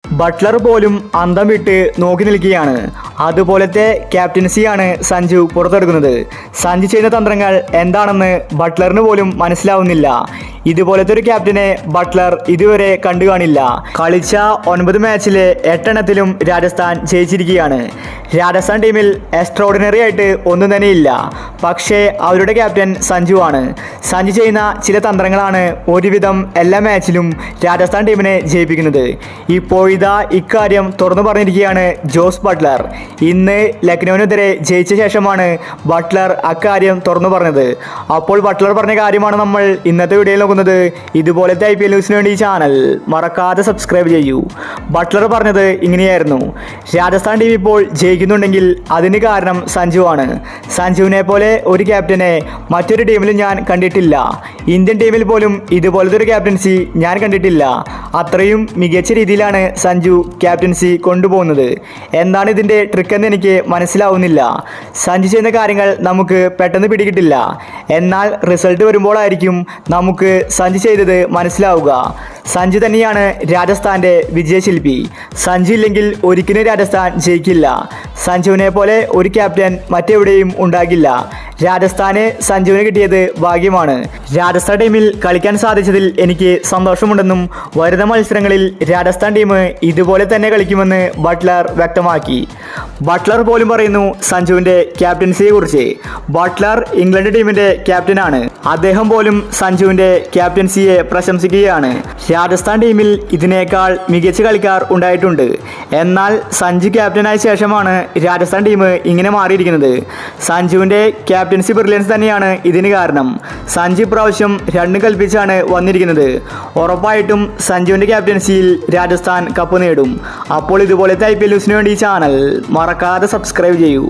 Buttler പോലും അന്തം വിട്ട് നോക്കി നിൽക്കുകയാണ്. അതുപോലത്തെ ക്യാപ്റ്റൻസിയാണ് സഞ്ജു പുറത്തെടുക്കുന്നത്. സഞ്ജു ചെയ്യുന്ന തന്ത്രങ്ങൾ എന്താണെന്ന് ബട്ട്ലറിന് പോലും മനസ്സിലാവുന്നില്ല. ഇതുപോലത്തെ ഒരു ക്യാപ്റ്റനെ ബട്ട്ലർ ഇതുവരെ കണ്ടു കാണില്ല. കളിച്ച 9 മാച്ചിലെ 8 രാജസ്ഥാൻ ജയിച്ചിരിക്കുകയാണ്. രാജസ്ഥാൻ ടീമിൽ എക്സ്ട്രോർഡിനറി ആയിട്ട് ഒന്നും തന്നെ ഇല്ല. പക്ഷേ അവരുടെ ക്യാപ്റ്റൻ സഞ്ജു ആണ്. സഞ്ജു ചെയ്യുന്ന ചില തന്ത്രങ്ങളാണ് ഒരുവിധം എല്ലാ മാച്ചിലും രാജസ്ഥാൻ ടീമിനെ ജയിപ്പിക്കുന്നത്. ഇപ്പോഴിതാ ഇക്കാര്യം തുറന്നു പറഞ്ഞിരിക്കുകയാണ് ജോസ് ബട്ട്ലർ. ഇന്ന് ലക്നൌവിനെതിരെ ജയിച്ച ശേഷമാണ് ബട്ട്ലർ അക്കാര്യം തുറന്നു പറഞ്ഞത്. അപ്പോൾ ബട്ട്ലർ പറഞ്ഞ കാര്യമാണ് നമ്മൾ ഇന്നത്തെ വീഡിയോയിൽ നോക്കുന്നത്. ഇതുപോലത്തെ IPL ന്യൂസിന് വേണ്ടി ഈ ചാനൽ മറക്കാതെ സബ്സ്ക്രൈബ് ചെയ്യൂ. ബട്ട്ലർ പറഞ്ഞത് ഇങ്ങനെയായിരുന്നു: രാജസ്ഥാൻ ടീം ഇപ്പോൾ ജയിക്കുന്നുണ്ടെങ്കിൽ അതിന് കാരണം സഞ്ജു ആണ്. സഞ്ജുവിനെ പോലെ ഒരു ക്യാപ്റ്റനെ മറ്റൊരു ടീമിലും ഞാൻ കണ്ടിട്ടില്ല. ഇന്ത്യൻ ടീമിൽ പോലും ഇതുപോലത്തെ ഒരു ക്യാപ്റ്റൻസി ഞാൻ കണ്ടിട്ടില്ല. അത്രയും മികച്ച രീതിയിലാണ് സഞ്ജു ക്യാപ്റ്റൻസി കൊണ്ടുപോകുന്നത്. എന്താണ് ഇതിൻ്റെ ട്രിക്ക് എന്ന് എനിക്ക് മനസ്സിലാവുന്നില്ല. സഞ്ജു ചെയ്യുന്ന കാര്യങ്ങൾ നമുക്ക് പെട്ടെന്ന് പിടികിട്ടില്ല. എന്നാൽ റിസൾട്ട് വരുമ്പോഴായിരിക്കും നമുക്ക് സഞ്ജു ചെയ്തത് മനസ്സിലാവുക. സഞ്ജു തന്നെയാണ് രാജസ്ഥാൻ്റെ വിജയശില്പി. സഞ്ജു ഇല്ലെങ്കിൽ ഒരിക്കലും രാജസ്ഥാൻ ജയിക്കില്ല. സഞ്ജുവിനെ പോലെ ഒരു ക്യാപ്റ്റൻ മറ്റെവിടെയും ഉണ്ടാകില്ല. രാജസ്ഥാന് സഞ്ജുവിന് കിട്ടിയത് ഭാഗ്യമാണ്. രാജസ്ഥാൻ ടീമിൽ കളിക്കാൻ സാധിച്ചതിൽ എനിക്ക് സന്തോഷമുണ്ടെന്നും വരുന്ന മത്സരങ്ങളിൽ രാജസ്ഥാൻ ടീം ഇതുപോലെ തന്നെ കളിക്കുമെന്ന് ബട്ട്ലർ വ്യക്തമാക്കി. ബട്ട്ലർ പോലും പറയുന്നു സഞ്ജുവിൻ്റെ ക്യാപ്റ്റൻസിയെ കുറിച്ച്. ബട്ട്ലർ ഇംഗ്ലണ്ട് ടീമിൻ്റെ ക്യാപ്റ്റനാണ്. അദ്ദേഹം പോലും സഞ്ജുവിൻ്റെ ക്യാപ്റ്റൻസിയെ പ്രശംസിക്കുകയാണ്. രാജസ്ഥാൻ ടീമിൽ ഇതിനേക്കാൾ മികച്ച കളിക്കാർ ഉണ്ടായിട്ടുണ്ട്. എന്നാൽ സഞ്ജു ക്യാപ്റ്റനായ ശേഷമാണ് രാജസ്ഥാൻ ടീം ഇങ്ങനെ മാറിയിരിക്കുന്നത്. സഞ്ജുവിൻ്റെ ക്യാപ്റ്റൻസി ബ്രില്യൻസ് തന്നെയാണ് ഇതിന് കാരണം. സഞ്ജു ഇപ്രാവശ്യം 2 കൽപ്പിച്ചാണ് വന്നിരിക്കുന്നത്. ഉറപ്പായിട്ടും സഞ്ജുവിൻ്റെ ക്യാപ്റ്റൻസിയിൽ രാജസ്ഥാൻ കപ്പ് നേടും. അപ്പോൾ ഇതുപോലത്തെ IPL ന്യൂസിന് വേണ്ടി ഈ ചാനൽ മറക്കാതെ സബ്സ്ക്രൈബ് ചെയ്യൂ.